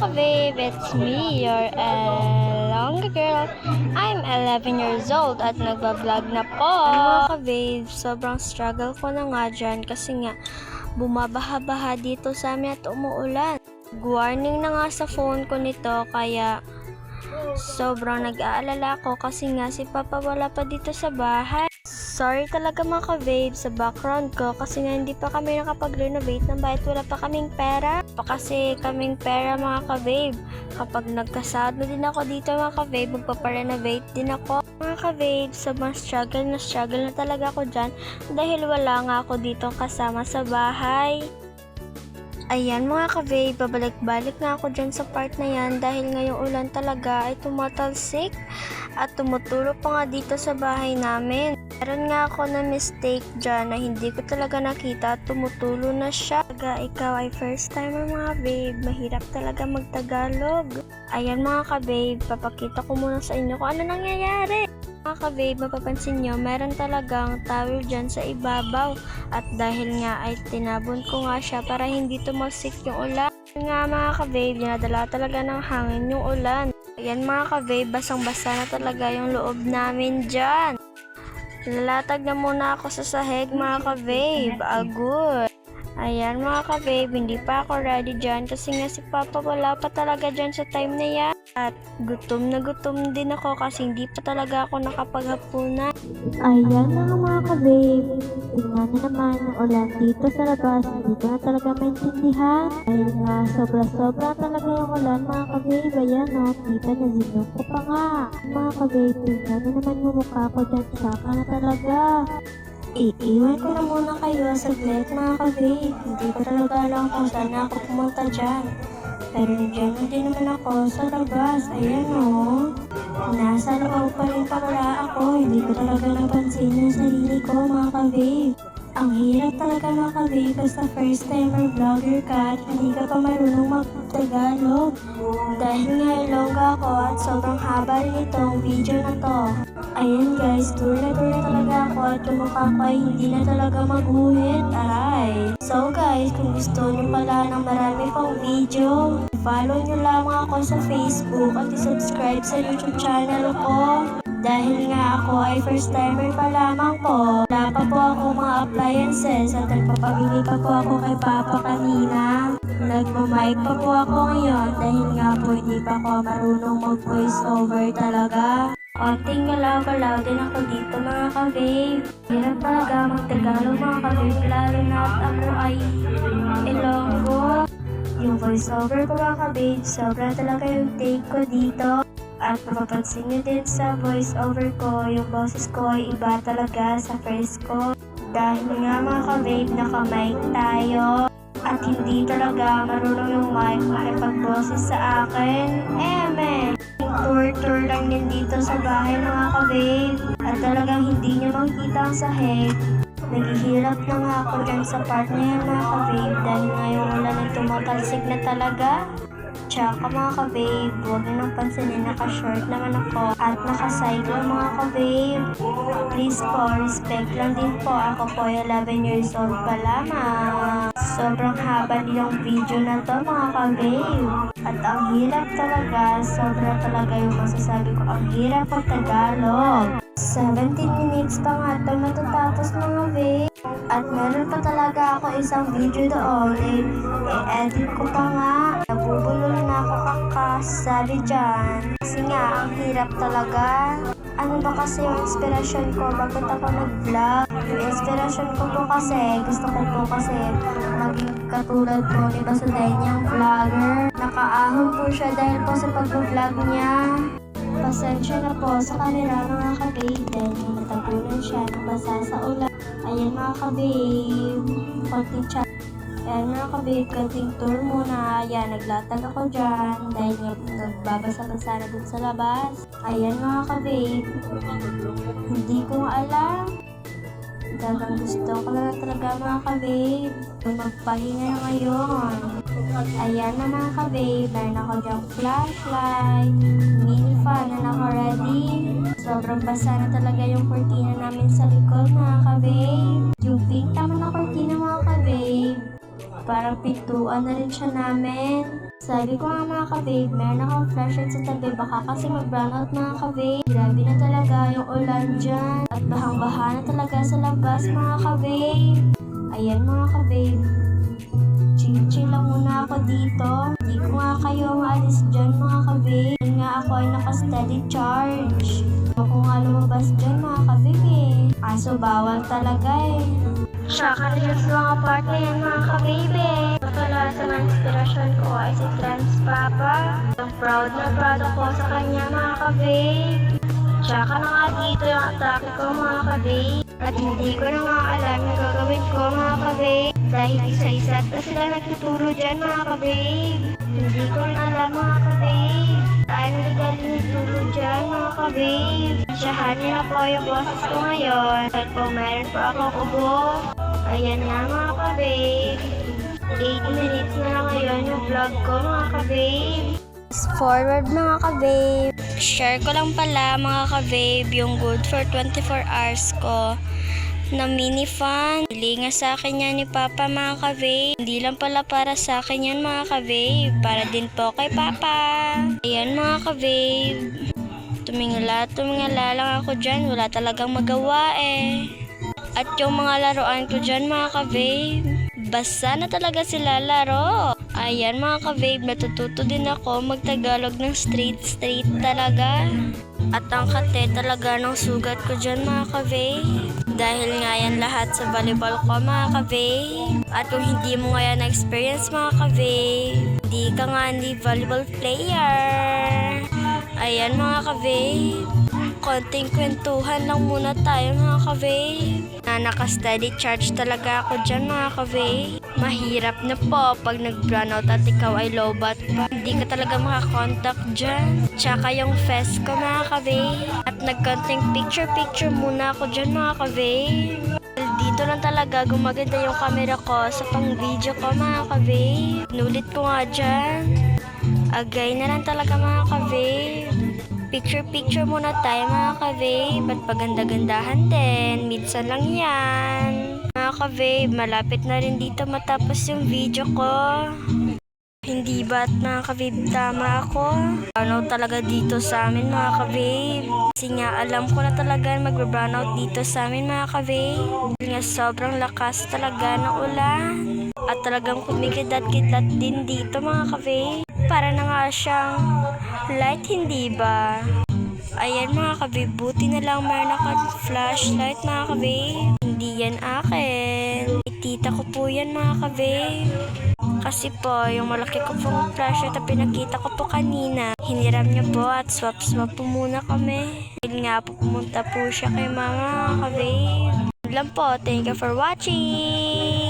ka-babe, it's me, your Elonga girl. I'm 11 years old at nagbablog na po. Mga ka-babe, sobrang struggle ko na nga dyan kasi nga bumabaha-baha dito sa amin at umuulan. Warning na nga sa phone ko nito kaya sobrang nag-aalala ko kasi nga si Papa wala pa dito sa bahay. Sorry talaga mga ka-babe sa background ko kasi nga hindi pa kami nakapag-renovate ng bahay at wala pa kaming pera. Kasi kaming pera mga ka-babe. Kapag nagkasahod na din ako dito mga ka-babe, magpaparenovate din ako. Mga ka-babe, sobrang struggle na talaga ako dyan dahil wala nga ako dito kasama sa bahay. Ayan mga ka-babe, babalik-balik nga ako dyan sa part na yan dahil ngayong ulan talaga ay tumatalsik at tumutulo pa nga dito sa bahay namin. Meron nga ako na mistake dyan na hindi ko talaga nakita at tumutulo na siya. Ikaw ay first timer mga babe, mahirap talaga magtagalog. Ayan mga ka-babe, papakita ko muna sa inyo kung ano nangyayari. Mga ka-babe, mapapansin nyo, meron talagang towel dyan sa ibabaw. At dahil nga ay tinabon ko nga siya para hindi tumalsik yung ulan. Nga mga ka-babe, dinadala talaga ng hangin yung ulan. Ayan mga ka-babe, basang-basa na talaga yung loob namin dyan. Lalatag na muna ako sa sahig mga ka-babe, agud. Ayan mga ka-babe, hindi pa ako ready dyan kasi nga si Papa wala pa talaga dyan sa time na yan. At gutom na gutom din ako kasi hindi pa talaga ako nakapaghapunan. Ayan na nga mga ka-babe. Tingnan na naman ang ulan dito sa labas. Hindi ko na talaga maintindihan. Dahil nga sobra-sobra talaga yung ulan mga ka-babe. Ayan o, kita na zinok ko pa nga. Mga ka-babe, tingnan na naman yung mukha ko dyan. Saka na talaga. Iiwan ko na muna kayo saglit mga ka-babe. Hindi ko talaga alam kung saan ako pumunta dyan. Pero nandiyan na din naman ako sa labas. Ayan o. Nasa loob pa rin pala ako. Hindi ko talaga napansin yung sarili ko mga ka-babe. Ang hirap talaga mga ka-babe basta first timer vlogger ka at hindi ka pa marunong mag-Tagalog. Dahil nga Ilongga ako at sobrang haba rin itong video na to. Ayan guys, tour na talaga ako at yung mukha ko ay hindi na talaga maguhit. Aray! So guys, kung gusto nyo pala ng marami pang video, follow nyo lamang ako sa Facebook at i-subscribe sa YouTube channel ko. Dahil nga ako ay first timer pa lamang po. Wala pa po ako mga appliances at nagpapabili pa po ako kay Papa kanina. Nagmamic pa po ako ngayon dahil nga po hindi pa ako marunong mag-voice over talaga. Konting galaw-galaw din ako dito mga ka-babe. Hirap talaga mag-Tagalog mga ka-babe, lalo na at ako ay Ilonggo. Yung voice over ko mga ka-babe, sobra talaga yung take ko dito. At mapapansin nyo din sa voice over ko, yung boses ko ay iba talaga sa first ko. Dahil nga mga ka-babe, naka-mic tayo. At hindi talaga marunong yung mic makipagboses sa akin. Tour lang din dito sa bahay mga ka-babe. At talagang hindi nyo makikita ang sahig. Naghihirap na nga ako dyan sa part na yan mga ka-babe. Dahil ngayong ulan ay tumatalsik na talaga. Tsaka mga ka-babe, huwag nyo nang pansinin, naka-short naman ako at naka-cycle mga ka-babe. Please po, respect lang din po. Ako po ay 11 years old pa lamang. Sobrang haba din yung video na to mga ka-babe. At ang hirap talaga, sobra talaga yung masasabi ko, ang hirap ang Tagalog. 17 minutes pa nga ito matatapos mga babe. At meron pa talaga ako isang video doon, i-edit ko pa nga. Nabubulol na ako kakasabi dyan. Kasi nga, ang hirap talaga. Ano ba kasi yung inspirasyon ko? Bakit ako nag-vlog? Yung inspirasyon ko po kasi, gusto ko po kasi maging katulad po ni Basudanyang vlogger. Nakaahon po siya dahil po sa pag-vlog niya. Pasensya na po sa kanila mga ka-babe dahil natagulan siya ng basa sa ulan. Ayan mga ka-babe, konting chat. Ayan mga ka-babe, konting tour muna. Ayan, naglatag ako dyan dahil nagbabasa-basa na dun sa labas. Ayan mga ka-babe, hindi ko alam. Talagang gusto ko na talaga mga ka-babe. Magpahinga na ngayon. Ayan na mga ka-babe, meron ako dyang flashlight, mini fan na naka-ready. Sobrang basa na talaga yung kurtina namin sa likod mga ka-babe. Yung pink naman na kurtina mga ka-babe, parang pintuan na rin siya namin. Sabi ko nga mga ka-babe, meron akong flashlight sa tabi, baka kasi mag-brown out mga ka-babe. Grabe na talaga yung ulan dyan. At bahang-baha na talaga sa labas mga ka-babe. Ayan mga ka-babe. Chill lang muna ako dito. Hindi ko nga kayo maalis dyan mga ka-babe. Yun nga ako ay naka-steady charge. Ako nga lumabas dyan mga ka-babe eh. Kaso bawal talaga eh. Tsaka na dyan sa mga part na yan mga ka-babe eh. Kadalasan ang inspirasyon ko ay si Trans Papa. Ang proud na proud ako sa kanya mga ka-babe. Tsaka na nga dito yung atake ko mga ka-babe. At hindi ko na nga alam yung gagawin ko mga ka-babe. Dahil isa-isa at sila nagtuturo dyan mga ka-babe. Hindi ko na alam mga ka-babe. Tayo nagaling nagturo dyan mga ka-babe. Siyahan niyo na po yung boses ko ngayon. At kung meron po ako kubo, ayan nga mga ka-babe. 8 minutes na lang ngayon yung vlog ko mga ka-babe. Forward mga ka-babe. Share ko lang pala mga ka-babe yung good for 24 hours ko na mini fan. Bili nga sa akin yan ni Papa mga ka-babe. Hindi lang pala para sa akin yan mga ka-babe. Para din po kay Papa. Ayan mga ka-babe. Tumingala lang ako dyan. Wala talagang magawa eh. At yung mga laruan ko dyan mga ka-babe, basa na talaga sila laro. Ayan mga ka-babe, natututo din ako magtagalog ng straight talaga. At ang kate talaga ng sugat ko dyan mga ka-babe. Dahil nga yan lahat sa volleyball ko mga ka-babe. At kung hindi mo nga yan na-experience mga ka-babe, hindi ka nga hindi volleyball player. Ayan mga ka-babe, konting kwentuhan lang muna tayo mga ka-babe. Na naka-steady charge talaga ako dyan mga ka-babe. Mahirap na po pag nag-brownout at ikaw ay lowbat pa. Hindi ka talaga makakontakt dyan. Tsaka yung fest ko mga ka-babe. At nagkonting picture muna ako dyan mga ka-babe. Dito lang talaga gumaganda yung camera ko sa pang-video ko mga ka-babe. Nulit ko nga dyan. Agay na lang talaga mga ka-babe. Picture muna tayo mga ka-babe. At paganda-gandahan din. Minsan lang yan. Mga ka-babe, malapit na rin dito matapos yung video ko. Hindi ba't mga ka-babe tama ako? Ano talaga dito sa amin mga ka-babe? Kasi nga alam ko na talaga mag-brownout dito sa amin mga ka-babe. Nga sobrang lakas talaga ng ulan. At talagang kumikidlat-kidlat din dito mga ka-babe. Para na nga siyang light, hindi ba? Ayan mga ka-babe, buti na lang meron akong flashlight mga ka-babe. Hindi yan akin. Tita ko po yan mga ka-babe. Kasi po, yung malaki ko pong flashlight na pinakita ko po kanina, hiniram niya po at swap po muna kami. Dahil nga po pumunta po siya kay mama ka-babe. Lang po, thank you for watching!